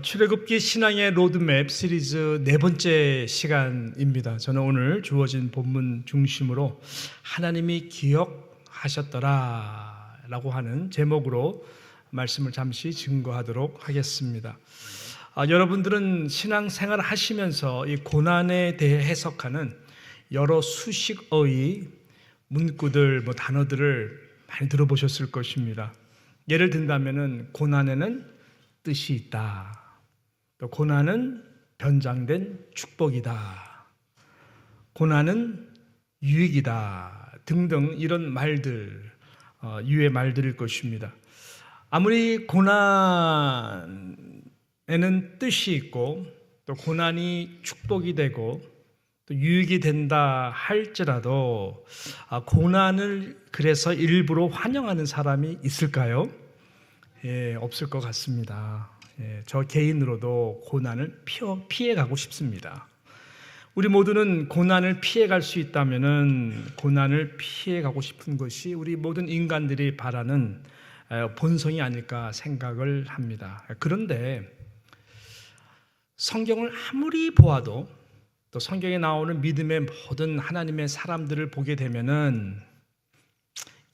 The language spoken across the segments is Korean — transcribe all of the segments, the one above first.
출애굽기 신앙의 로드맵 시리즈 네 번째 시간입니다. 저는 오늘 주어진 본문 중심으로 하나님이 기억하셨더라 라고 하는 제목으로 말씀을 잠시 증거하도록 하겠습니다. 여러분들은 신앙생활 하시면서 이 고난에 대해 해석하는 여러 수식어의 문구들, 단어들을 많이 들어보셨을 것입니다. 예를 든다면은 고난에는 뜻이 있다. 또 고난은 변장된 축복이다. 고난은 유익이다. 등등 이런 말들, 유의 말들일 것입니다. 아무리 고난에는 뜻이 있고 또 고난이 축복이 되고 또 유익이 된다 할지라도 고난을 그래서 일부러 환영하는 사람이 있을까요? 없을 것 같습니다. 저 개인으로도 고난을 피해가고 싶습니다. 우리 모두는 고난을 피해갈 수 있다면 고난을 피해가고 싶은 것이 우리 모든 인간들이 바라는 본성이 아닐까 생각을 합니다. 그런데 성경을 아무리 보아도 또 성경에 나오는 믿음의 모든 하나님의 사람들을 보게 되면은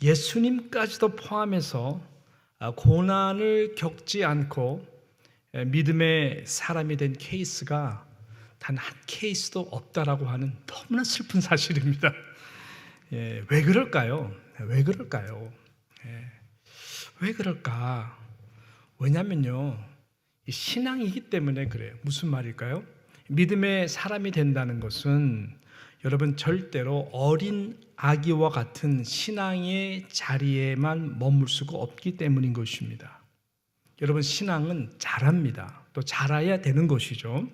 예수님까지도 포함해서 고난을 겪지 않고 믿음의 사람이 된 케이스가 단 한 케이스도 없다라고 하는 너무나 슬픈 사실입니다. 왜 그럴까요? 왜 그럴까요? 왜 그럴까? 왜냐면요, 신앙이기 때문에 그래요. 무슨 말일까요? 믿음의 사람이 된다는 것은 여러분 절대로 어린 아기와 같은 신앙의 자리에만 머물 수가 없기 때문인 것입니다. 여러분 신앙은 자랍니다. 또 자라야 되는 것이죠.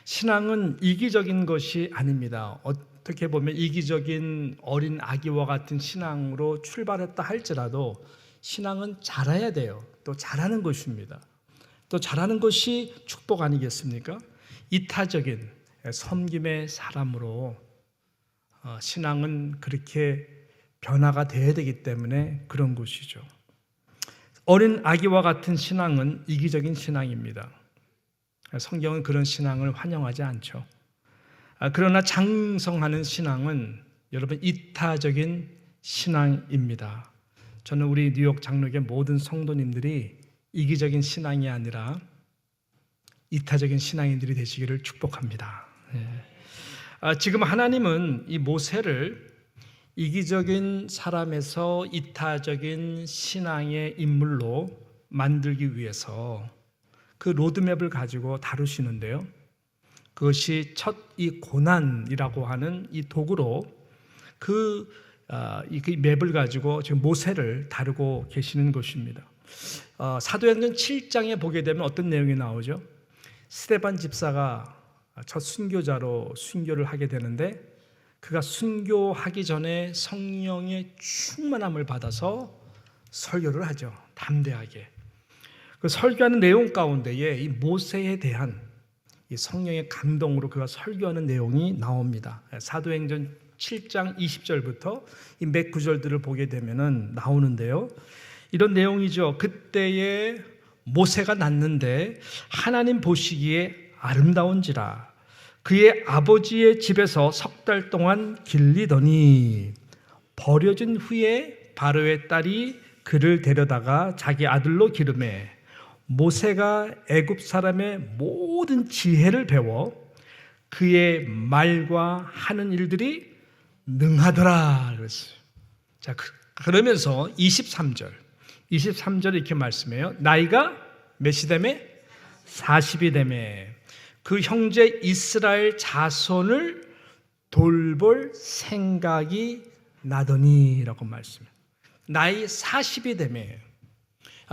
신앙은 이기적인 것이 아닙니다. 어떻게 보면 이기적인 어린 아기와 같은 신앙으로 출발했다 할지라도 신앙은 자라야 돼요. 또 자라는 것입니다. 또 자라는 것이 축복 아니겠습니까? 이타적인 섬김의 사람으로 신앙은 그렇게 변화가 되어야 되기 때문에 그런 것이죠. 어린 아기와 같은 신앙은 이기적인 신앙입니다. 성경은 그런 신앙을 환영하지 않죠. 그러나 장성하는 신앙은 여러분 이타적인 신앙입니다. 저는 우리 뉴욕 장로교 모든 성도님들이 이기적인 신앙이 아니라 이타적인 신앙인들이 되시기를 축복합니다. 지금 하나님은 이 모세를 이기적인 사람에서 이타적인 신앙의 인물로 만들기 위해서 그 로드맵을 가지고 다루시는데요. 그것이 첫 이 고난이라고 하는 이 도구로 그 맵을 가지고 지금 모세를 다루고 계시는 것입니다. 사도행전 7장에 보게 되면 어떤 내용이 나오죠? 스데반 집사가 첫 순교자로 순교를 하게 되는데 그가 순교하기 전에 성령의 충만함을 받아서 설교를 하죠. 담대하게. 그 설교하는 내용 가운데에 이 모세에 대한 이 성령의 감동으로 그가 설교하는 내용이 나옵니다. 사도행전 7장 20절부터 이 몇 구절들을 보게 되면은 나오는데요. 이런 내용이죠. 그때에 모세가 낳는데 하나님 보시기에 아름다운지라 그의 아버지의 집에서 석 달 동안 길리더니 버려진 후에 바로의 딸이 그를 데려다가 자기 아들로 기르매 모세가 애굽 사람의 모든 지혜를 배워 그의 말과 하는 일들이 능하더라 그랬어요. 자, 그러면서 23절 이렇게 말씀해요. 나이가 몇이 되매? 40이 되매 그 형제 이스라엘 자손을 돌볼 생각이 나더니라고 말씀해요. 나이 40이 되매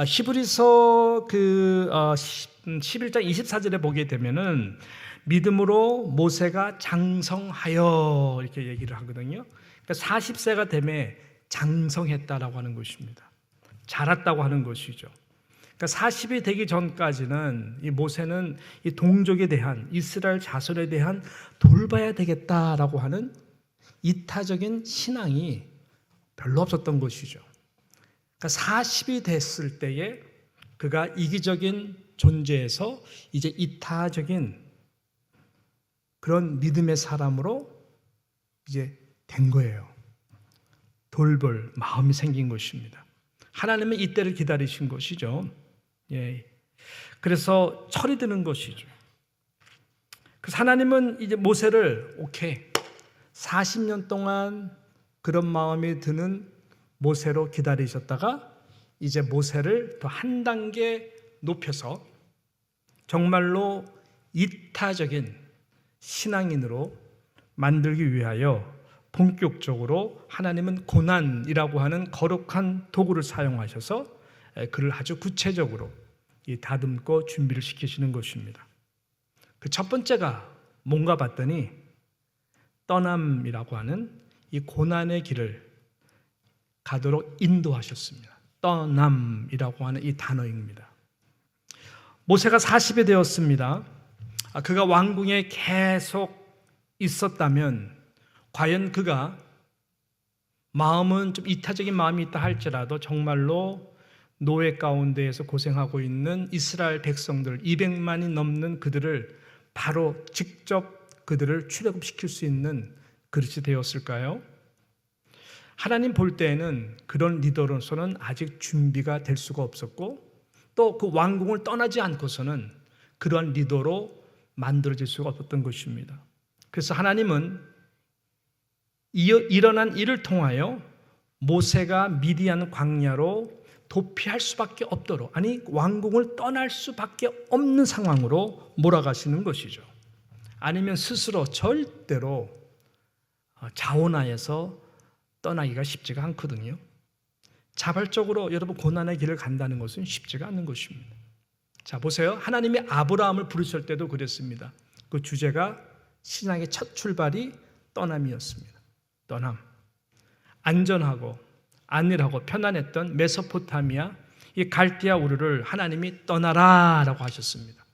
히브리서 11장 24절에 보게 되면은 믿음으로 모세가 장성하여 이렇게 얘기를 하거든요. 그러니까 40세가 되매 장성했다라고 하는 것입니다. 자랐다고 하는 것이죠. 그러니까 40이 되기 전까지는 이 모세는 이 동족에 대한 이스라엘 자손에 대한 돌봐야 되겠다라고 하는 이타적인 신앙이 별로 없었던 것이죠. 그러니까 40이 됐을 때에 그가 이기적인 존재에서 이제 이타적인 그런 믿음의 사람으로 이제 된 거예요. 돌볼 마음이 생긴 것입니다. 하나님은 이때를 기다리신 것이죠. 예. 그래서 철이 드는 것이죠. 그래서 하나님은 이제 모세를 오케이 40년 동안 그런 마음이 드는 모세로 기다리셨다가 이제 모세를 더 한 단계 높여서 정말로 이타적인 신앙인으로 만들기 위하여 본격적으로 하나님은 고난이라고 하는 거룩한 도구를 사용하셔서 그를 아주 구체적으로 다듬고 준비를 시키시는 것입니다. 그 첫 번째가 뭔가 봤더니 떠남이라고 하는 이 고난의 길을 가도록 인도하셨습니다. 떠남이라고 하는 이 단어입니다. 모세가 40이 되었습니다. 그가 왕궁에 계속 있었다면 과연 그가 마음은 좀 이타적인 마음이 있다 할지라도 정말로 노예 가운데에서 고생하고 있는 이스라엘 백성들 200만이 넘는 그들을 바로 직접 그들을 출애굽시킬 수 있는 그릇이 되었을까요? 하나님 볼 때에는 그런 리더로서는 아직 준비가 될 수가 없었고 또 그 왕궁을 떠나지 않고서는 그러한 리더로 만들어질 수가 없었던 것입니다. 그래서 하나님은 일어난 일을 통하여 모세가 미디안 광야로 도피할 수밖에 없도록 아니 왕궁을 떠날 수밖에 없는 상황으로 몰아가시는 것이죠. 아니면 스스로 절대로 자원하여서 떠나기가 쉽지가 않거든요. 자발적으로 여러분 고난의 길을 간다는 것은 쉽지가 않는 것입니다. 자 보세요. 하나님이 아브라함을 부르실 때도 그랬습니다. 그 주제가 신앙의 첫 출발이 떠남이었습니다. 떠남. 안전하고 안일하고 편안했던 메소포타미아 이 갈대아 우르를 하나님이 떠나라라고 하셨습니다.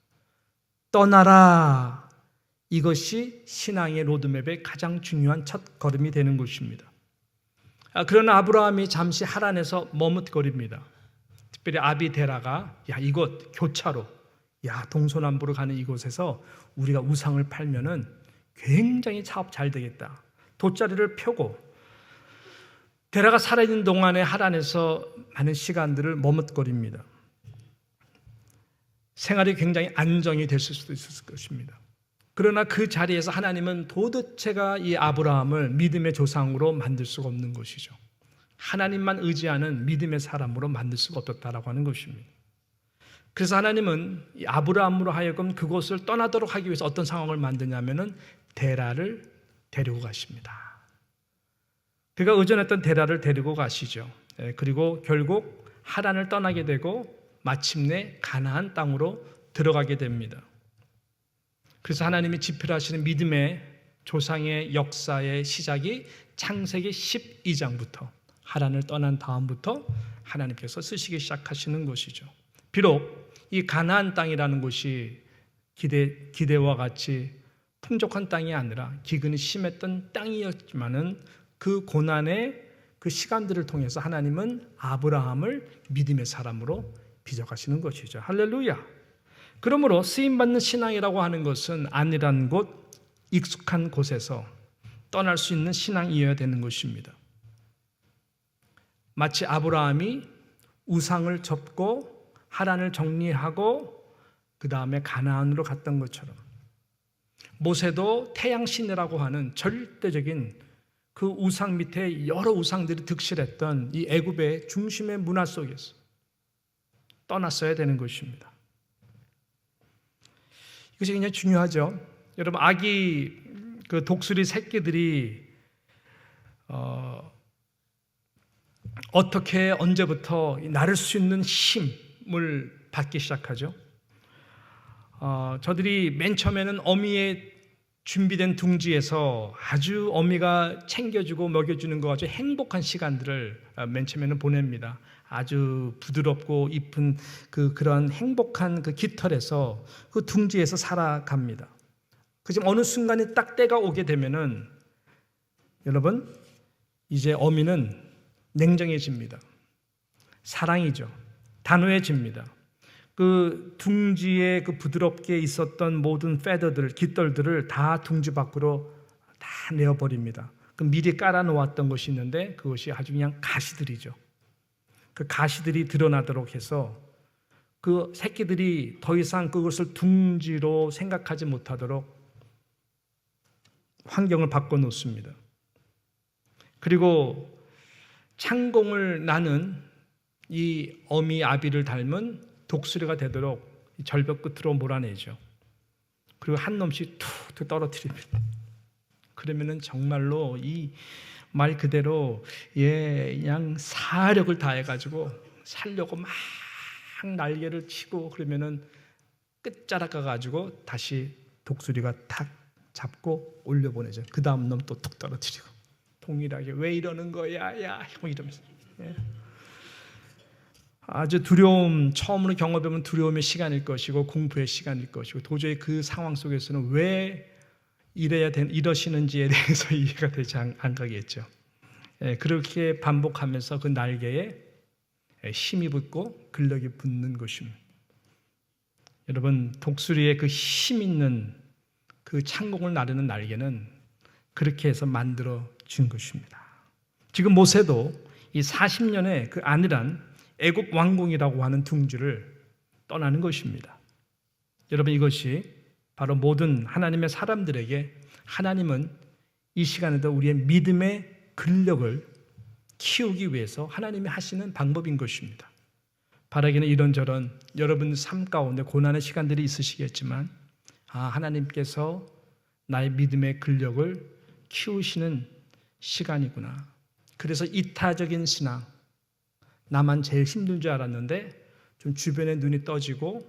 떠나라. 이것이 신앙의 로드맵의 가장 중요한 첫 걸음이 되는 것입니다. 그러나 아브라함이 잠시 하란에서 머뭇거립니다. 특별히 아비데라가 야 이곳 교차로 야 동서남북으로 가는 이곳에서 우리가 우상을 팔면은 굉장히 사업 잘 되겠다. 돗자리를 펴고 데라가 살아있는 동안에 하란에서 많은 시간들을 머뭇거립니다. 생활이 굉장히 안정이 됐을 수도 있었을 것입니다. 그러나 그 자리에서 하나님은 도대체가 이 아브라함을 믿음의 조상으로 만들 수가 없는 것이죠. 하나님만 의지하는 믿음의 사람으로 만들 수가 없었다라고 하는 것입니다. 그래서 하나님은 이 아브라함으로 하여금 그곳을 떠나도록 하기 위해서 어떤 상황을 만드냐면은 데라를 데리고 가십니다. 그가 의존했던 데라를 데리고 가시죠. 그리고 결국 하란을 떠나게 되고 마침내 가나안 땅으로 들어가게 됩니다. 그래서 하나님이 지필하시는 믿음의 조상의 역사의 시작이 창세기 12장부터 하란을 떠난 다음부터 하나님께서 쓰시기 시작하시는 것이죠. 비록 이 가나안 땅이라는 곳이 기대와 같이 풍족한 땅이 아니라 기근이 심했던 땅이었지만은 그 고난의 그 시간들을 통해서 하나님은 아브라함을 믿음의 사람으로 빚어가시는 것이죠. 할렐루야. 그러므로 쓰임받는 신앙이라고 하는 것은 안일한 곳, 익숙한 곳에서 떠날 수 있는 신앙이어야 되는 것입니다. 마치 아브라함이 우상을 접고 하란을 정리하고 그 다음에 가나안으로 갔던 것처럼 모세도 태양신이라고 하는 절대적인 그 우상 밑에 여러 우상들이 득실했던 이 애굽의 중심의 문화 속에서 떠났어야 되는 것입니다. 이것이 굉장히 중요하죠. 여러분 아기 그 독수리 새끼들이 어떻게 언제부터 나를 수 있는 힘을 받기 시작하죠? 저들이 맨 처음에는 어미의 준비된 둥지에서 아주 어미가 챙겨주고 먹여주는 것 아주 행복한 시간들을 맨 처음에는 보냅니다. 아주 부드럽고 이쁜 그런 행복한 그 깃털에서 그 둥지에서 살아갑니다. 그지만 어느 순간에 딱 때가 오게 되면은 여러분 이제 어미는 냉정해집니다. 사랑이죠. 단호해집니다. 그 둥지에 그 부드럽게 있었던 모든 페더들, 깃털들을 다 둥지 밖으로 다 내어버립니다. 그 미리 깔아놓았던 것이 있는데 그것이 아주 그냥 가시들이죠. 그 가시들이 드러나도록 해서 그 새끼들이 더 이상 그것을 둥지로 생각하지 못하도록 환경을 바꿔놓습니다. 그리고 창공을 나는 이 어미 아비를 닮은 독수리가 되도록 절벽 끝으로 몰아내죠. 그리고 한 놈씩 툭툭 떨어뜨립니다. 그러면은 정말로 이 말 그대로 그냥 사력을 다해가지고 살려고 막 날개를 치고 그러면은 끝자락 가가지고 다시 독수리가 탁 잡고 올려보내죠. 그 다음 놈 또 툭 떨어뜨리고 동일하게 왜 이러는 거야, 야, 이러면서. 아주 두려움, 처음으로 경험해보면 두려움의 시간일 것이고 공부의 시간일 것이고 도저히 그 상황 속에서는 왜 이러시는지에 대해서 이해가 되지 않겠죠. 그렇게 반복하면서 그 날개에 힘이 붙고 근력이 붙는 것입니다. 여러분, 독수리의 그 힘 있는 그 창공을 나르는 날개는 그렇게 해서 만들어진 것입니다. 지금 모세도 이 40년의 그 안일한 애굽 왕궁이라고 하는 둥지를 떠나는 것입니다. 여러분, 이것이 바로 모든 하나님의 사람들에게 하나님은 이 시간에도 우리의 믿음의 근력을 키우기 위해서 하나님이 하시는 방법인 것입니다. 바라기는 이런저런 여러분 삶 가운데 고난의 시간들이 있으시겠지만 하나님께서 나의 믿음의 근력을 키우시는 시간이구나. 그래서 이타적인 신앙, 나만 제일 힘든 줄 알았는데 좀 주변에 눈이 떠지고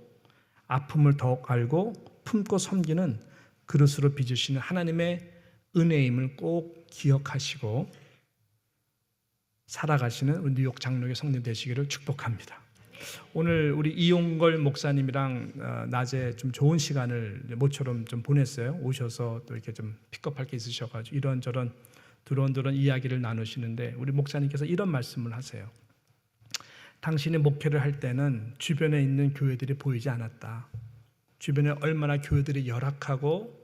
아픔을 더욱 알고 품고 섬기는 그릇으로 빚으시는 하나님의 은혜임을 꼭 기억하시고 살아가시는 우리 뉴욕 장로교 성도 되시기를 축복합니다. 오늘 우리 이용걸 목사님이랑 낮에 좀 좋은 시간을 모처럼 좀 보냈어요. 오셔서 또 이렇게 좀 픽업할 게 있으셔가지고 이런저런 두런두런 이야기를 나누시는데 우리 목사님께서 이런 말씀을 하세요. 당신이 목회를 할 때는 주변에 있는 교회들이 보이지 않았다. 주변에 얼마나 교회들이 열악하고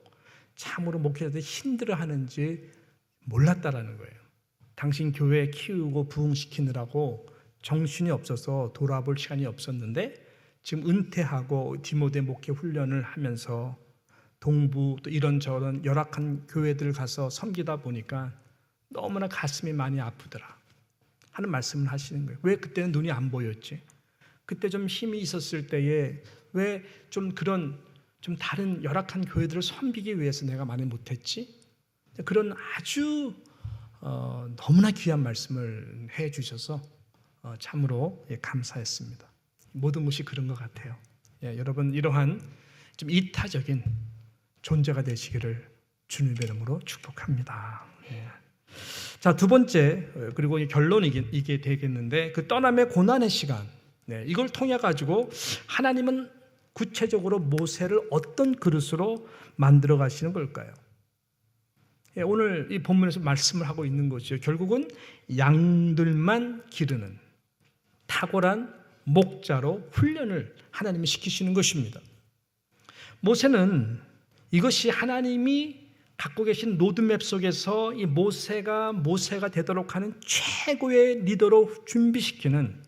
참으로 목회자들이 힘들어하는지 몰랐다라는 거예요. 당신 교회 키우고 부흥시키느라고 정신이 없어서 돌아볼 시간이 없었는데 지금 은퇴하고 디모데 목회 훈련을 하면서 동부 또 이런저런 열악한 교회들 가서 섬기다 보니까 너무나 가슴이 많이 아프더라 하는 말씀을 하시는 거예요. 왜 그때는 눈이 안 보였지? 그때 좀 힘이 있었을 때에 왜 좀 그런 좀 다른 열악한 교회들을 섬기기 위해서 내가 많이 못했지? 그런 아주 너무나 귀한 말씀을 해 주셔서 참으로 감사했습니다. 모든 것이 그런 것 같아요. 여러분 이러한 좀 이타적인 존재가 되시기를 주님의 이름으로 축복합니다. 자, 두 번째 그리고 결론이 이게 되겠는데 그 떠남의 고난의 시간 이걸 통해 가지고 하나님은 구체적으로 모세를 어떤 그릇으로 만들어 가시는 걸까요? 오늘 이 본문에서 말씀을 하고 있는 것이죠. 결국은 양들만 기르는 탁월한 목자로 훈련을 하나님이 시키시는 것입니다. 모세는 이것이 하나님이 갖고 계신 로드맵 속에서 이 모세가 되도록 하는 최고의 리더로 준비시키는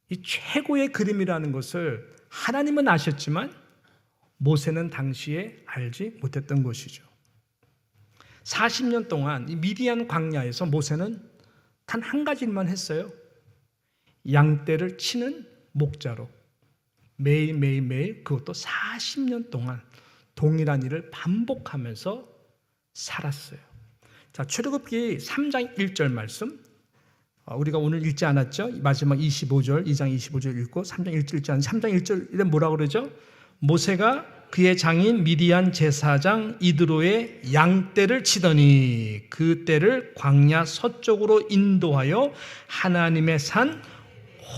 이 최고의 그림이라는 것을 하나님은 아셨지만 모세는 당시에 알지 못했던 것이죠. 40년 동안 이 미디안 광야에서 모세는 단 한 가지 일만 했어요. 양떼를 치는 목자로 매일 그것도 40년 동안 동일한 일을 반복하면서 살았어요. 자, 출애굽기 3장 1절 말씀 우리가 오늘 읽지 않았죠? 마지막 25절, 2장 25절 읽고 3장 1절 읽지 않았죠? 3장 1절에 뭐라고 그러죠? 모세가 그의 장인 미디안 제사장 이드로의 양떼를 치더니 그 떼를 광야 서쪽으로 인도하여 하나님의 산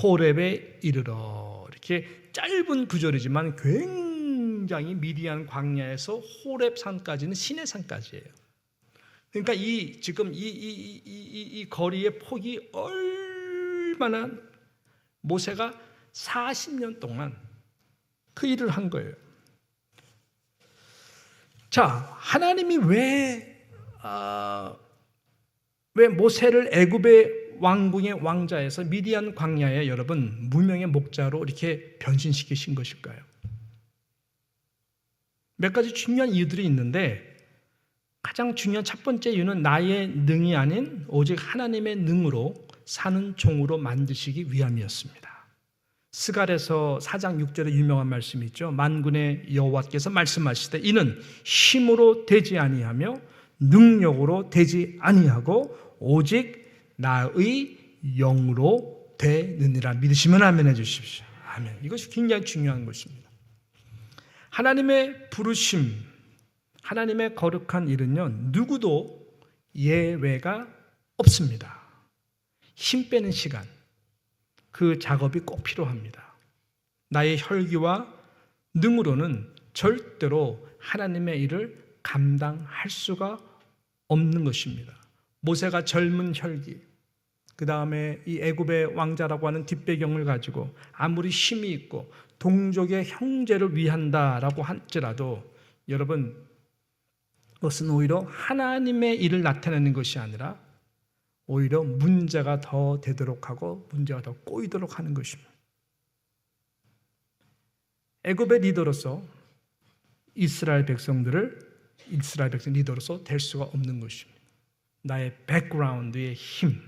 호렙에 이르러. 이렇게 짧은 구절이지만 굉장히 미디안 광야에서 호렙 산까지는 신의 산까지예요. 그러니까 지금 이 거리의 폭이 얼마나 모세가 40년 동안 그 일을 한 거예요. 자, 하나님이 왜 모세를 애굽의 왕궁의 왕자에서 미디안 광야에 여러분 무명의 목자로 이렇게 변신시키신 것일까요? 몇 가지 중요한 이유들이 있는데 가장 중요한 첫 번째 이유는 나의 능이 아닌 오직 하나님의 능으로 사는 종으로 만드시기 위함이었습니다. 스갈에서 4장 6절에 유명한 말씀이 있죠. 만군의 여호와께서 말씀하시되 이는 힘으로 되지 아니하며 능력으로 되지 아니하고 오직 나의 영으로 되느니라 믿으시면 아멘 해주십시오. 아멘. 이것이 굉장히 중요한 것입니다. 하나님의 부르심, 하나님의 거룩한 일은요, 누구도 예외가 없습니다. 힘 빼는 시간, 그 작업이 꼭 필요합니다. 나의 혈기와 능으로는 절대로 하나님의 일을 감당할 수가 없는 것입니다. 모세가 젊은 혈기, 그 다음에 이 애굽의 왕자라고 하는 뒷배경을 가지고 아무리 힘이 있고 동족의 형제를 위한다라고 할지라도 여러분, 그것은 오히려 하나님의 일을 나타내는 것이 아니라 오히려 문제가 더 되도록 하고 문제가 더 꼬이도록 하는 것입니다. 애굽의 리더로서 이스라엘 백성 리더로서 될 수가 없는 것입니다. 나의 백그라운드의 힘,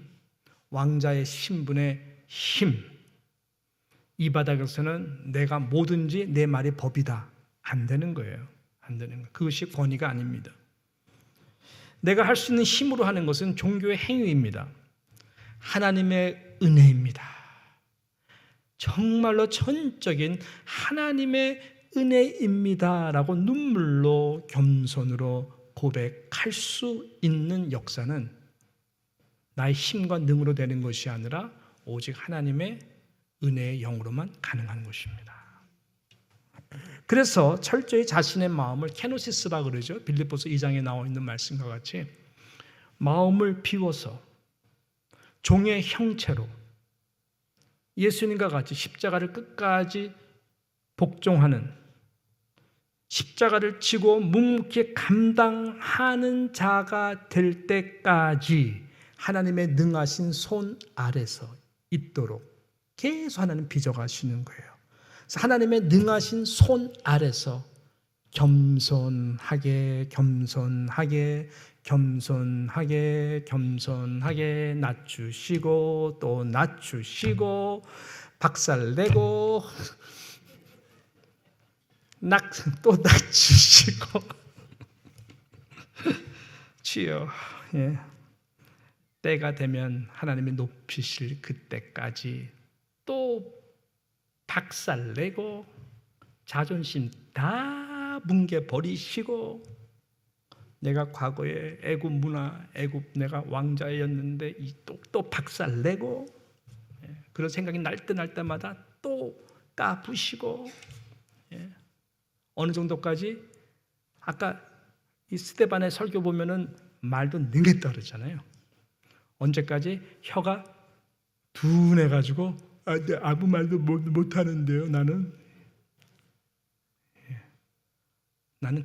왕자의 신분의 힘, 이 바닥에서는 내가 뭐든지 내 말이 법이다. 안 되는 거예요. 안 되는 거예요. 그것이 권위가 아닙니다. 내가 할 수 있는 힘으로 하는 것은 종교의 행위입니다. 하나님의 은혜입니다. 정말로 전적인 하나님의 은혜입니다라고 눈물로 겸손으로 고백할 수 있는 역사는 나의 힘과 능으로 되는 것이 아니라 오직 하나님의 은혜의 영으로만 가능한 것입니다. 그래서 철저히 자신의 마음을 케노시스라 그러죠. 빌립보서 2장에 나와 있는 말씀과 같이 마음을 비워서 종의 형체로 예수님과 같이 십자가를 끝까지 복종하는, 십자가를 지고 묵묵히 감당하는 자가 될 때까지 하나님의 능하신 손 아래서 있도록 계속 하나님 빚어가시는 거예요. 그래서 하나님의 능하신 손 아래서 겸손하게 낮추시고 또 낮추시고 박살내고 또 낮추시고 주여, 때가 되면 하나님이 높이실 그때까지 또 박살내고 자존심 다 뭉개버리시고 내가 과거에 애굽 문화, 애굽 내가 왕자였는데 또 박살내고 그런 생각이 날 때마다 또 까부시고 어느 정도까지 아까 이 스데반의 설교 보면은 말도 능했다 그러잖아요. 언제까지 혀가 둔해가지고 아무 말도 못하는데요. 나는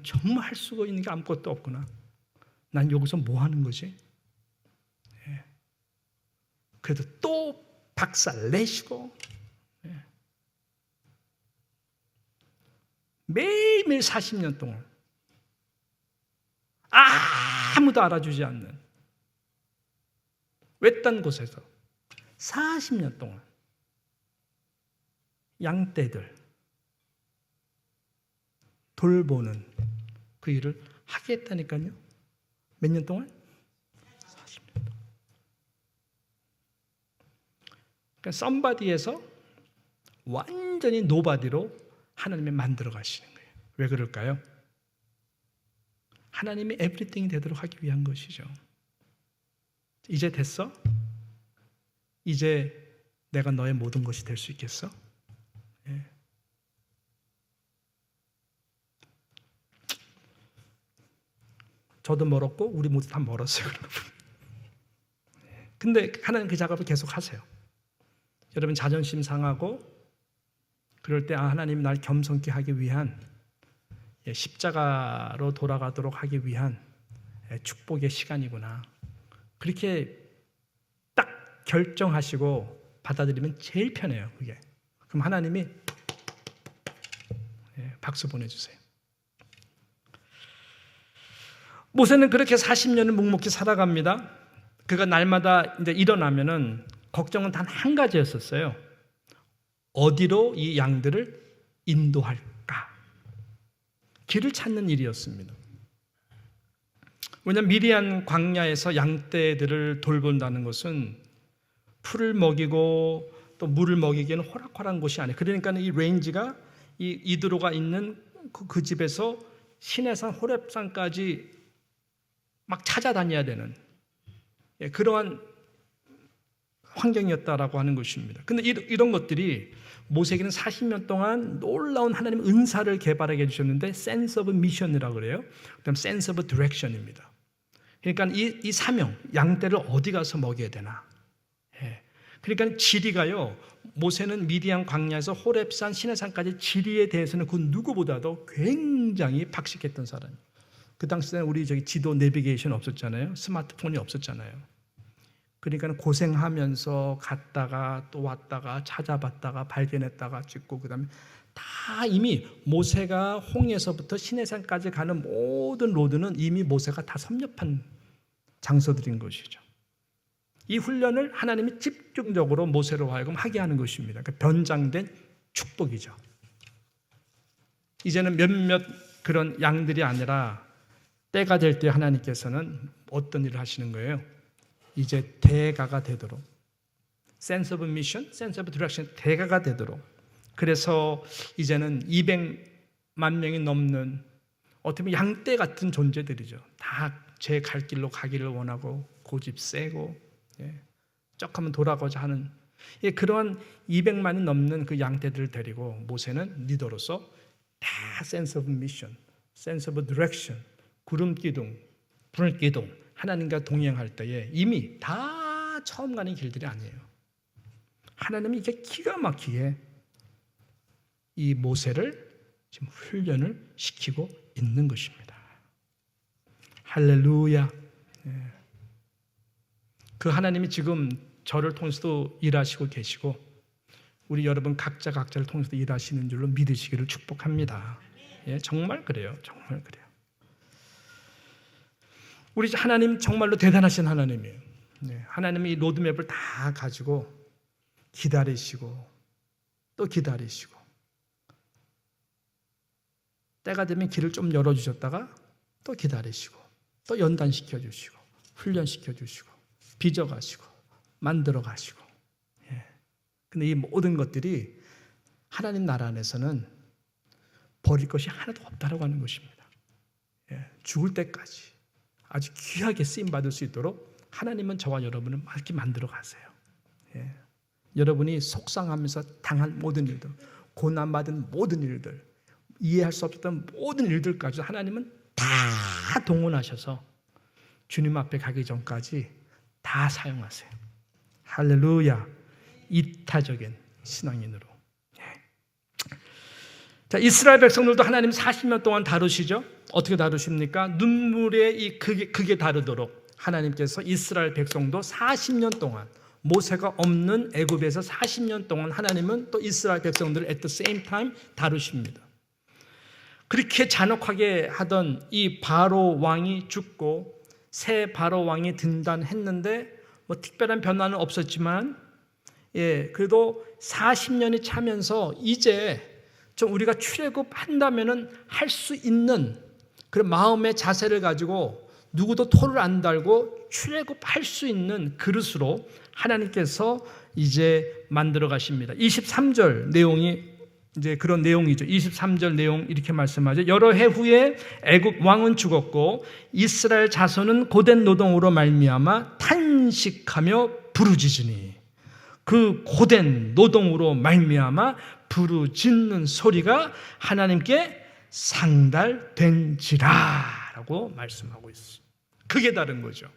정말 할 수가 있는 게 아무것도 없구나. 난 여기서 뭐 하는 거지? 그래도 또 박살 내시고 매일매일 40년 동안 아무도 알아주지 않는 외딴 곳에서 40년 동안 양떼들 돌보는 그 일을 하겠다니까요. 몇 년 동안? 40년 동안. 그러니까 썸바디에서 완전히 노바디로 하나님이 만들어 가시는 거예요. 왜 그럴까요? 하나님이 에브리띵이 되도록 하기 위한 것이죠. 이제 됐어? 이제 내가 너의 모든 것이 될 수 있겠어? 저도 멀었고 우리 모두 다 멀었어요. 근데 하나님 그 작업을 계속 하세요. 여러분 자존심 상하고 그럴 때 하나님 날 겸손케 하기 위한 십자가로 돌아가도록 하기 위한 축복의 시간이구나. 그렇게 딱 결정하시고 받아들이면 제일 편해요. 그게. 그럼 하나님이 박수 보내주세요. 모세는 그렇게 40년을 묵묵히 살아갑니다. 그가 날마다 이제 일어나면은 걱정은 단 한 가지였었어요. 어디로 이 양들을 인도할까? 길을 찾는 일이었습니다. 왜냐하면 미디안 광야에서 양떼들을 돌본다는 것은 풀을 먹이고 또 물을 먹이기에는 호락호락한 곳이 아니에요. 그러니까 이 레인지가 이 이드로가 있는 그 집에서 시내산 호렙산까지 막 찾아다녀야 되는 그러한 환경이었다라고 하는 것입니다. 근데 이런 것들이 모세에게는 40년 동안 놀라운 하나님의 은사를 개발하게 해주셨는데 sense of mission이라고 그래요. 그다음 sense of direction입니다. 그러니까 이 사명, 양떼를 어디 가서 먹여야 되나. 그러니까 지리가요. 모세는 미디안 광야에서 호렙산, 시내산까지 지리에 대해서는 그 누구보다도 굉장히 박식했던 사람이에요. 그 당시에는 우리 지도 내비게이션 없었잖아요. 스마트폰이 없었잖아요. 그러니까 고생하면서 갔다가 또 왔다가 찾아봤다가 발견했다가 찍고 그다음에 다 이미 모세가 홍해서부터 시내산까지 가는 모든 로드는 이미 모세가 다 섭렵한 장소들인 것이죠. 이 훈련을 하나님이 집중적으로 모세로 하여금 하게 하는 것입니다. 그러니까 변장된 축복이죠. 이제는 몇몇 그런 양들이 아니라 때가 될 때 하나님께서는 어떤 일을 하시는 거예요? 이제 대가가 되도록 sense of mission, sense of direction 대가가 되도록 그래서 이제는 200만 명이 넘는 어떻게 보면 양떼 같은 존재들이죠. 다 제 갈 길로 가기를 원하고 고집 세고 쩍하면 돌아가고자 하는 그러한 200만이 넘는 그 양떼들을 데리고 모세는 리더로서 다 sense of mission, sense of direction 구름 기둥, 불 기둥 하나님과 동행할 때에 이미 다 처음 가는 길들이 아니에요. 하나님이 이렇게 기가 막히게 이 모세를 지금 훈련을 시키고 있는 것입니다. 할렐루야. 그 하나님이 지금 저를 통해서도 일하시고 계시고 우리 여러분 각자를 통해서도 일하시는 줄로 믿으시기를 축복합니다. 정말 그래요. 정말 그래요. 우리 하나님 정말로 대단하신 하나님이에요. 하나님이 이 로드맵을 다 가지고 기다리시고 또 기다리시고 때가 되면 길을 좀 열어주셨다가 또 기다리시고 또 연단시켜 주시고 훈련시켜 주시고 빚어가시고 만들어 가시고 근데 이 모든 것들이 하나님 나라 안에서는 버릴 것이 하나도 없다라고 하는 것입니다. 죽을 때까지 아주 귀하게 쓰임받을 수 있도록 하나님은 저와 여러분을 이렇게 만들어 가세요. 여러분이 속상하면서 당한 모든 일들, 고난받은 모든 일들, 이해할 수 없었던 모든 일들까지 하나님은 다 동원하셔서 주님 앞에 가기 전까지 다 사용하세요. 할렐루야. 이타적인 신앙인으로. 자, 이스라엘 백성들도 하나님 40년 동안 다루시죠. 어떻게 다루십니까? 눈물의 이 극에 다루도록 하나님께서 이스라엘 백성도 40년 동안 모세가 없는 애굽에서 40년 동안 하나님은 또 이스라엘 백성들을 at the same time 다루십니다. 그렇게 잔혹하게 하던 이 바로 왕이 죽고 새 바로 왕이 등단했는데 뭐 특별한 변화는 없었지만 그래도 40년이 차면서 이제 좀 우리가 출애굽한다면은 할 수 있는 그런 마음의 자세를 가지고 누구도 토를 안 달고 출애굽할 수 있는 그릇으로 하나님께서 이제 만들어 가십니다. 23절 내용이 이제 그런 내용이죠. 23절 내용 이렇게 말씀하죠. 여러 해 후에 애굽 왕은 죽었고 이스라엘 자손은 고된 노동으로 말미암아 탄식하며 부르짖으니 그 고된 노동으로 말미암아 부르짖는 소리가 하나님께 상달된지라라고 말씀하고 있어요. 그게 다른 거죠.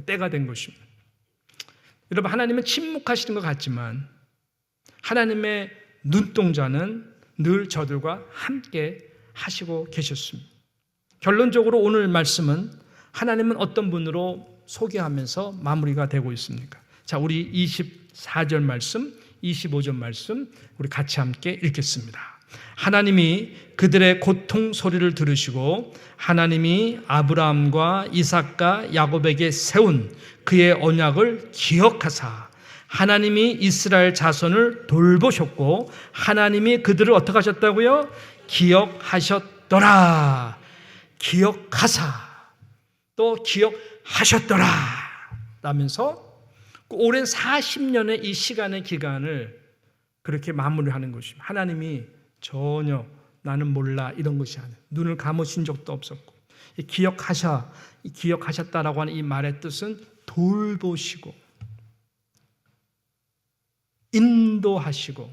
때가 된 것입니다. 여러분 하나님은 침묵하시는 것 같지만 하나님의 눈동자는 늘 저들과 함께 하시고 계셨습니다. 결론적으로 오늘 말씀은 하나님은 어떤 분으로 소개하면서 마무리가 되고 있습니까? 자, 우리 24절 말씀, 25절 말씀 우리 같이 함께 읽겠습니다. 하나님이 그들의 고통 소리를 들으시고 하나님이 아브라함과 이삭과 야곱에게 세운 그의 언약을 기억하사 하나님이 이스라엘 자손을 돌보셨고 하나님이 그들을 어떻게 하셨다고요? 기억하셨더라. 기억하사 또 기억하셨더라 라면서 오랜 40년의 이 시간의 기간을 그렇게 마무리하는 것입니다. 하나님이 전혀 나는 몰라 이런 것이 아니에요. 눈을 감으신 적도 없었고 기억하셨다라고 하는 이 말의 뜻은 돌보시고 인도하시고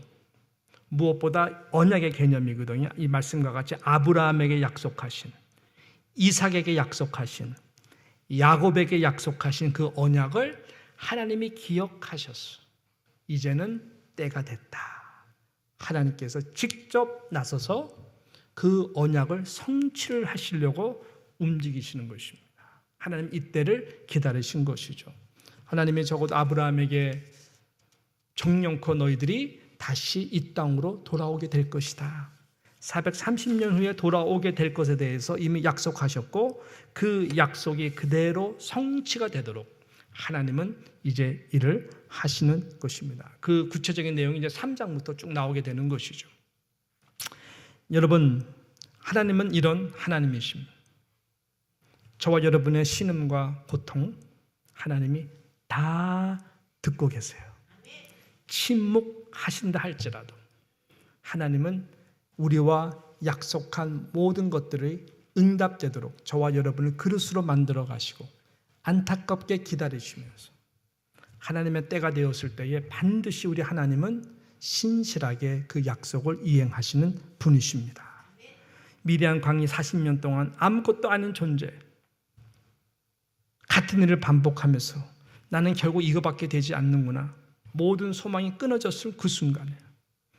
무엇보다 언약의 개념이거든요. 이 말씀과 같이 아브라함에게 약속하신, 이삭에게 약속하신, 야곱에게 약속하신 그 언약을 하나님이 기억하셨어. 이제는 때가 됐다. 하나님께서 직접 나서서 그 언약을 성취를 하시려고 움직이시는 것입니다. 하나님 이때를 기다리신 것이죠. 하나님이 적어도 아브라함에게 정령코 너희들이 다시 이 땅으로 돌아오게 될 것이다. 430년 후에 돌아오게 될 것에 대해서 이미 약속하셨고 그 약속이 그대로 성취가 되도록 하나님은 이제 일을 하시는 것입니다. 그 구체적인 내용이 이제 3장부터 쭉 나오게 되는 것이죠. 여러분, 하나님은 이런 하나님이십니다. 저와 여러분의 신음과 고통 하나님이 다 듣고 계세요. 침묵하신다 할지라도 하나님은 우리와 약속한 모든 것들의 응답되도록 저와 여러분을 그릇으로 만들어 가시고 안타깝게 기다리시면서 하나님의 때가 되었을 때에 반드시 우리 하나님은 신실하게 그 약속을 이행하시는 분이십니다. 미디안 광야 40년 동안 아무것도 아닌 존재, 같은 일을 반복하면서 나는 결국 이거밖에 되지 않는구나. 모든 소망이 끊어졌을 그 순간에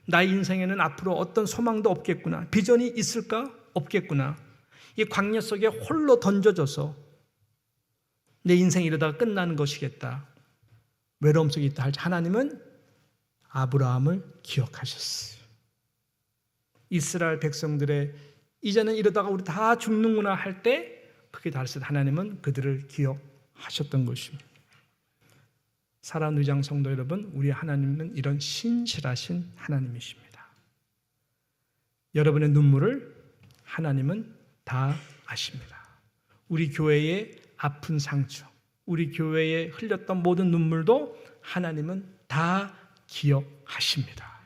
나의 인생에는 앞으로 어떤 소망도 없겠구나. 비전이 있을까? 없겠구나. 이 광야 속에 홀로 던져져서 내 인생이 이러다가 끝나는 것이겠다. 외로움 속에 있다 할지 하나님은 아브라함을 기억하셨어요. 이스라엘 백성들의 이제는 이러다가 우리 다 죽는구나 할 때 그게 다르실 때 하나님은 그들을 기억하셨던 것입니다. 사랑하는 의장 성도 여러분, 우리 하나님은 이런 신실하신 하나님이십니다. 여러분의 눈물을 하나님은 다 아십니다. 우리 교회의 아픈 상처, 우리 교회에 흘렸던 모든 눈물도 하나님은 다 기억하십니다.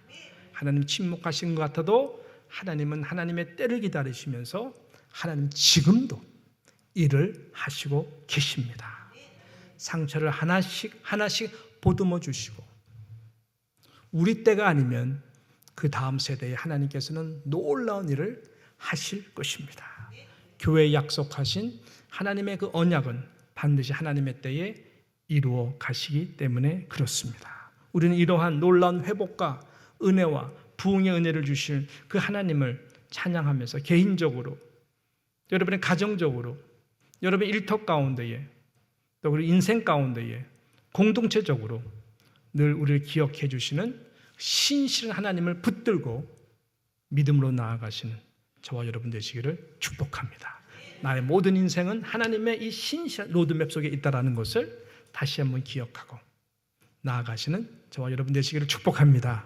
하나님 침묵하신 것 같아도 하나님은 하나님의 때를 기다리시면서 하나님 지금도 일을 하시고 계십니다. 상처를 하나씩 보듬어 주시고 우리 때가 아니면 그 다음 세대에 하나님께서는 놀라운 일을 하실 것입니다. 교회에 약속하신 하나님의 그 언약은 반드시 하나님의 때에 이루어 가시기 때문에 그렇습니다. 우리는 이러한 놀라운 회복과 은혜와 부흥의 은혜를 주실 그 하나님을 찬양하면서 개인적으로, 여러분의 가정적으로, 여러분의 일터 가운데에, 또 우리 인생 가운데에 공동체적으로 늘 우리를 기억해 주시는 신실한 하나님을 붙들고 믿음으로 나아가시는 저와 여러분 되시기를 축복합니다. 나의 모든 인생은 하나님의 이 신실한 로드맵 속에 있다는 것을 다시 한번 기억하고 나아가시는 저와 여러분 되시기를 축복합니다.